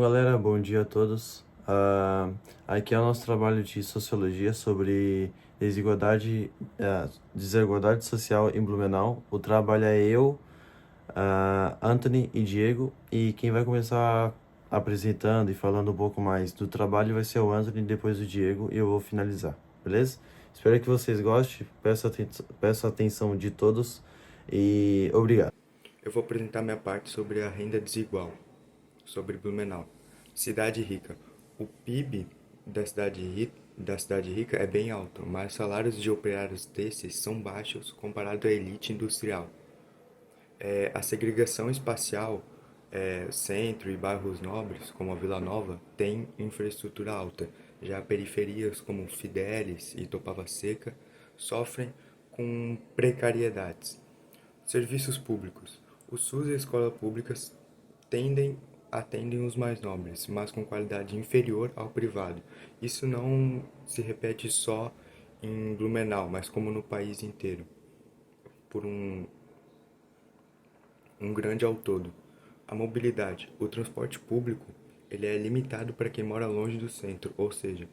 Galera, bom dia a todos. Aqui é o nosso trabalho de sociologia sobre desigualdade social em Blumenau. O trabalho é eu, Anthony e Diego, e quem vai começar apresentando e falando um pouco mais do trabalho vai ser o Anthony, depois o Diego, e eu vou finalizar, beleza? Espero que vocês gostem, peço a atenção de todos e obrigado. Eu vou apresentar minha parte sobre a renda desigual, sobre Blumenau. Cidade rica. O PIB da cidade rica é bem alto, mas salários de operários têxteis são baixos comparado à elite industrial. A segregação espacial, centro e bairros nobres, como a Vila Nova, têm infraestrutura alta. Já periferias como Fidélis e Topava Seca sofrem com precariedades. Serviços públicos. O SUS e a escola públicas atendem os mais nobres, mas com qualidade inferior ao privado. Isso não se repete só em Blumenau, mas como no país inteiro, por um grande ao todo. A mobilidade. O transporte público ele é limitado para quem mora longe do centro, ou seja,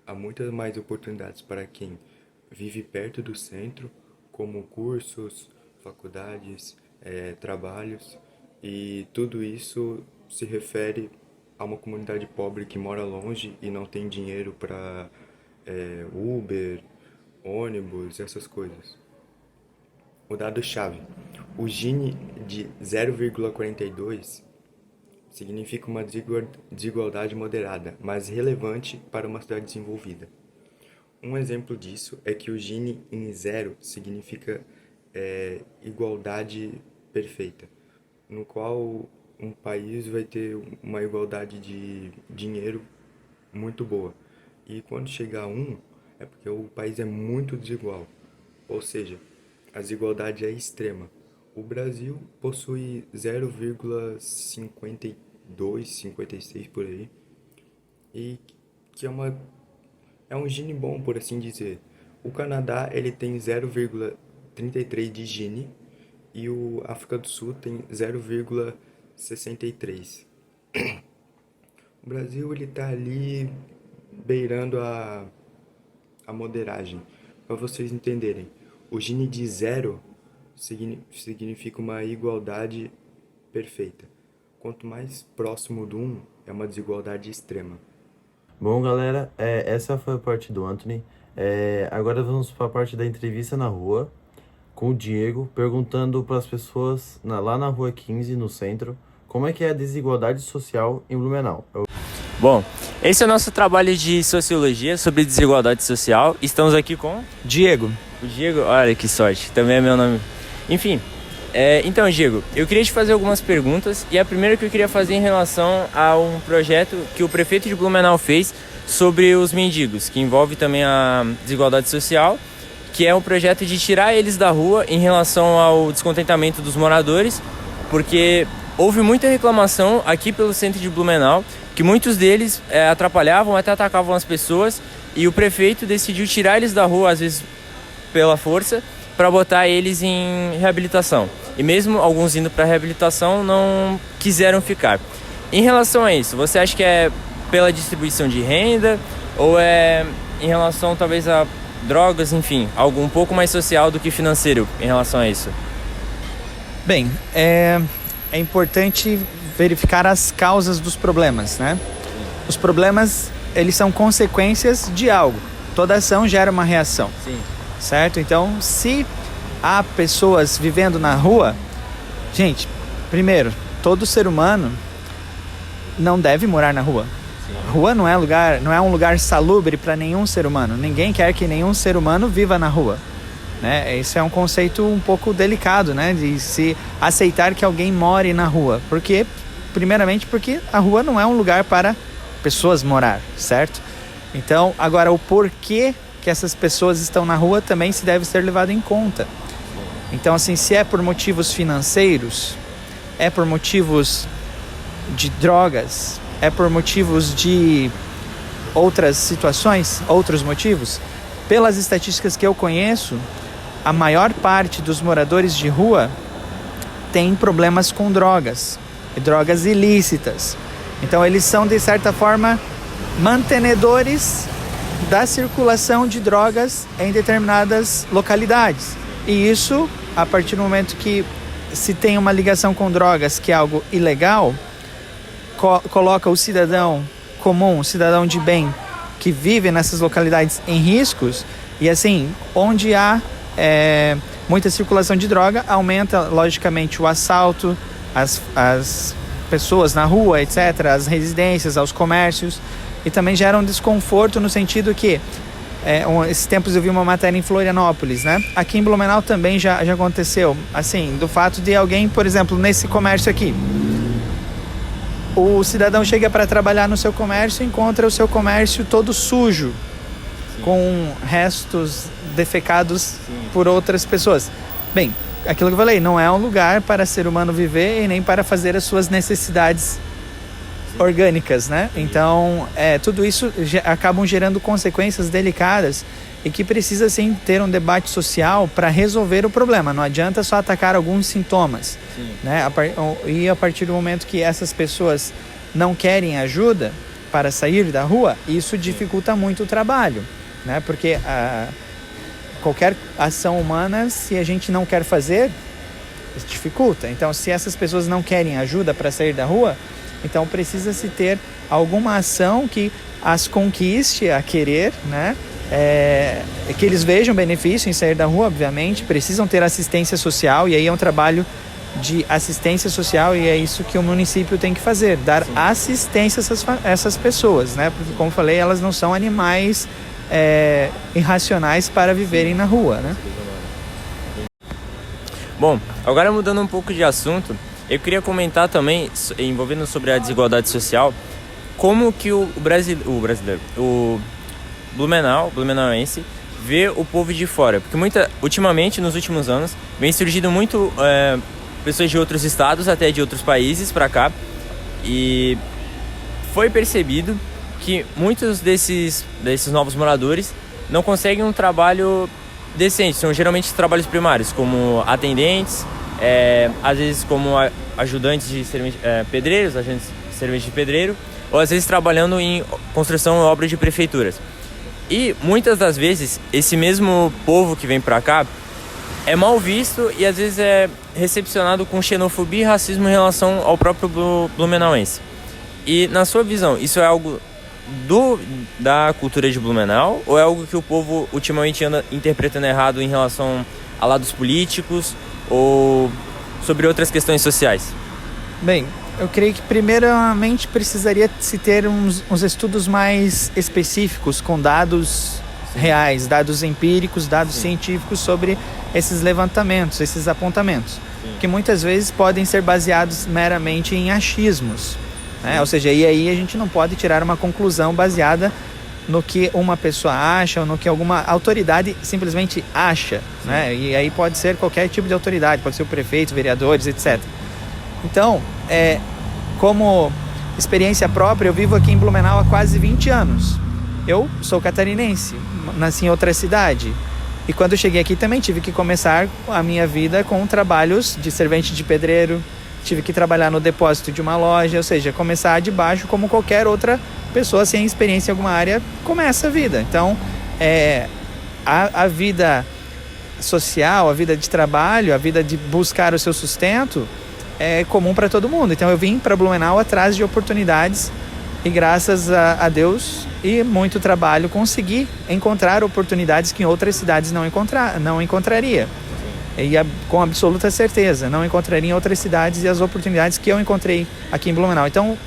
há muitas mais oportunidades para quem vive perto do centro, como cursos, faculdades, trabalhos, e tudo isso se refere a uma comunidade pobre que mora longe e não tem dinheiro para Uber, ônibus, essas coisas. O dado-chave. O Gini de 0,42 significa uma desigualdade moderada, mas relevante para uma cidade desenvolvida. Um exemplo disso é que o Gini em zero significa igualdade perfeita, no qual um país vai ter uma igualdade de dinheiro muito boa. E quando chegar a 1, é porque o país é muito desigual, ou seja, a desigualdade é extrema. O Brasil possui 0,52, 56 por aí, e que é um Gini bom, por assim dizer. O Canadá ele tem 0,33 de Gini e o África do Sul tem 0,63. O Brasil ele tá ali beirando a moderagem. Para vocês entenderem, o Gini de zero significa uma igualdade perfeita. Quanto mais próximo do 1, é uma desigualdade extrema. Bom, galera, essa foi a parte do Anthony. Agora vamos para a parte da entrevista na rua, com o Diego, perguntando para as pessoas lá na Rua 15, no centro, como é que é a desigualdade social em Blumenau. Bom, esse é o nosso trabalho de sociologia sobre desigualdade social. Estamos aqui com Diego. o Diego. Olha que sorte, também é meu nome. Enfim, então, Diego, eu queria te fazer algumas perguntas. E a primeira que eu queria fazer em relação a um projeto que o prefeito de Blumenau fez sobre os mendigos, que envolve também a desigualdade social, que é um projeto de tirar eles da rua em relação ao descontentamento dos moradores, porque houve muita reclamação aqui pelo centro de Blumenau, que muitos deles atrapalhavam, até atacavam as pessoas, e o prefeito decidiu tirar eles da rua, às vezes pela força, para botar eles em reabilitação. E mesmo alguns indo para reabilitação não quiseram ficar. Em relação a isso, você acha que é pela distribuição de renda ou é em relação talvez a drogas, enfim, algo um pouco mais social do que financeiro em relação a isso? Bem, é importante verificar as causas dos problemas, né? Os problemas, eles são consequências de algo. Toda ação gera uma reação. Sim. Certo? Então, se há pessoas vivendo na rua, gente, primeiro, todo ser humano não deve morar na rua. A rua não é um lugar salubre para nenhum ser humano. Ninguém quer que nenhum ser humano viva na rua, né? Esse é um conceito um pouco delicado, né? De se aceitar que alguém more na rua. Primeiramente porque a rua não é um lugar para pessoas morar, certo? Então, agora o porquê que essas pessoas estão na rua também se deve ser levado em conta. Então, assim, se é por motivos financeiros, é por motivos de drogas, é por motivos de outras situações, outros motivos, pelas estatísticas que eu conheço, a maior parte dos moradores de rua tem problemas com drogas, e drogas ilícitas. Então eles são, de certa forma, mantenedores da circulação de drogas em determinadas localidades. E isso, a partir do momento que se tem uma ligação com drogas, que é algo ilegal, coloca o cidadão comum, o cidadão de bem, que vive nessas localidades em riscos. E assim, onde há muita circulação de droga, aumenta logicamente o assalto, as pessoas na rua, etc., as residências, aos comércios, e também gera um desconforto no sentido que esses tempos eu vi uma matéria em Florianópolis, né? Aqui em Blumenau também já aconteceu, assim, do fato de alguém, por exemplo, nesse comércio aqui, o cidadão chega para trabalhar no seu comércio e encontra o seu comércio todo sujo, com restos defecados por outras pessoas. Bem, aquilo que eu falei, não é um lugar para ser humano viver e nem para fazer as suas necessidades orgânicas, né? Então, tudo isso acabam gerando consequências delicadas e que precisa, sim, ter um debate social para resolver o problema. Não adianta só atacar alguns sintomas, né? E a partir do momento que essas pessoas não querem ajuda para sair da rua, isso dificulta muito o trabalho, né? Porque qualquer ação humana, se a gente não quer fazer, dificulta. Então, se essas pessoas não querem ajuda para sair da rua, então precisa-se ter alguma ação que as conquiste a querer, né? Que eles vejam benefício em sair da rua, obviamente, precisam ter assistência social, e aí é um trabalho de assistência social, e é isso que o município tem que fazer, dar assistência a essas pessoas, né? Porque, como falei, elas não são animais irracionais para viverem na rua, né? Bom, agora mudando um pouco de assunto, eu queria comentar também, envolvendo sobre a desigualdade social, como que o blumenauense, vê o povo de fora. Porque ultimamente, nos últimos anos, vem surgindo muito pessoas de outros estados, até de outros países para cá, e foi percebido que muitos desses novos moradores não conseguem um trabalho decente. São geralmente trabalhos primários, como atendentes, às vezes como ajudantes de pedreiros, agentes de servente de pedreiro, ou às vezes trabalhando em construção e obra de prefeituras. E muitas das vezes esse mesmo povo que vem para cá é mal visto e às vezes é recepcionado com xenofobia e racismo em relação ao próprio blumenauense. E na sua visão, isso é algo da cultura de Blumenau, ou é algo que o povo ultimamente anda interpretando errado em relação a lados políticos ou sobre outras questões sociais? Bem, eu creio que primeiramente precisaria se ter uns estudos mais específicos, com dados reais, dados empíricos, dados científicos sobre esses levantamentos, esses apontamentos, que muitas vezes podem ser baseados meramente em achismos, né? Ou seja, e aí a gente não pode tirar uma conclusão baseada no que uma pessoa acha ou no que alguma autoridade simplesmente acha, né? E aí pode ser qualquer tipo de autoridade, pode ser o prefeito, vereadores, etc. Então, como experiência própria, eu vivo aqui em Blumenau há quase 20 anos. Eu sou catarinense, nasci em outra cidade. E quando eu cheguei aqui também tive que começar a minha vida com trabalhos de servente de pedreiro, tive que trabalhar no depósito de uma loja, ou seja, começar de baixo como qualquer outra pessoa sem experiência em alguma área começa a vida. Então, a vida social, a vida de trabalho, a vida de buscar o seu sustento é comum para todo mundo. Então eu vim para Blumenau atrás de oportunidades e graças a Deus e muito trabalho consegui encontrar oportunidades que em outras cidades não encontraria. E com absoluta certeza, não encontraria em outras cidades e as oportunidades que eu encontrei aqui em Blumenau. Então,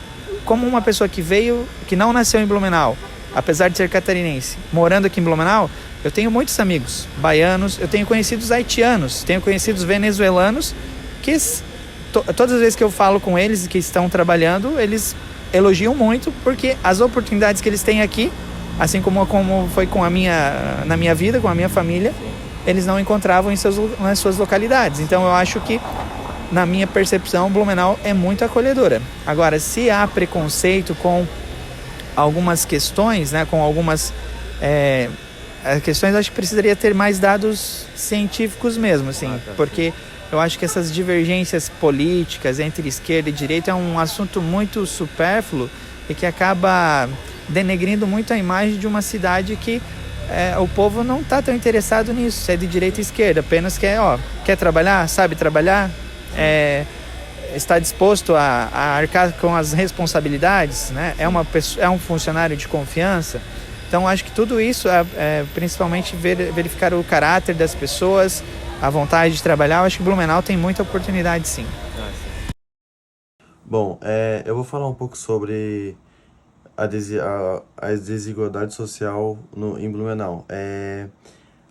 como uma pessoa que não nasceu em Blumenau, apesar de ser catarinense, morando aqui em Blumenau, eu tenho muitos amigos baianos, eu tenho conhecidos haitianos, tenho conhecidos venezuelanos que todas as vezes que eu falo com eles que estão trabalhando, eles elogiam muito porque as oportunidades que eles têm aqui, assim como foi na minha vida, com a minha família, eles não encontravam nas suas localidades. Então eu acho que, na minha percepção, Blumenau é muito acolhedora. Agora, se há preconceito com algumas questões, né, com algumas questões, acho que precisaria ter mais dados científicos mesmo, assim, porque eu acho que essas divergências políticas entre esquerda e direita é um assunto muito supérfluo e que acaba denegrindo muito a imagem de uma cidade que o povo não está tão interessado nisso, se é de direita ou esquerda, apenas quer trabalhar, sabe trabalhar, está disposto a arcar com as responsabilidades, né? É um funcionário de confiança. Então, acho que tudo isso principalmente verificar o caráter das pessoas, a vontade de trabalhar. Eu acho que Blumenau tem muita oportunidade, sim. Bom, eu vou falar um pouco sobre a desigualdade social em Blumenau.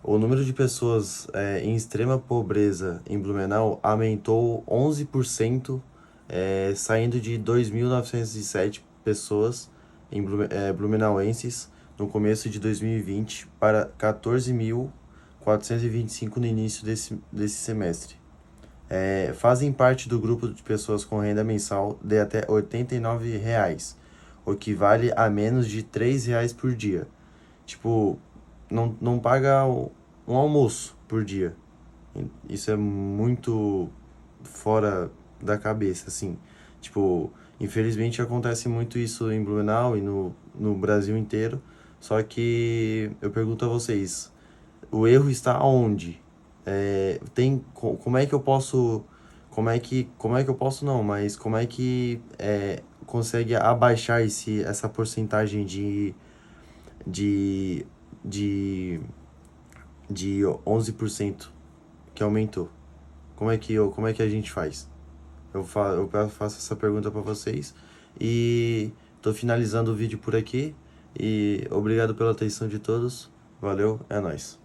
O número de pessoas em extrema pobreza em Blumenau aumentou 11%, saindo de 2.907 pessoas blumenauenses no começo de 2020 para 14.425 no início desse semestre. Fazem parte do grupo de pessoas com renda mensal de até R$ 89, o que vale a menos de R$ 3 por dia. Tipo, não paga um almoço por dia. Isso é muito fora da cabeça, assim. Tipo, infelizmente acontece muito isso em Blumenau e no Brasil inteiro. Só que eu pergunto a vocês, o erro está onde? Como é que eu posso... Como é que eu posso não, mas como é que consegue abaixar essa porcentagem de, de 11% que aumentou? Como é que a gente faz? Eu faço essa pergunta para vocês e tô finalizando o vídeo por aqui e obrigado pela atenção de todos. Valeu, é nóis.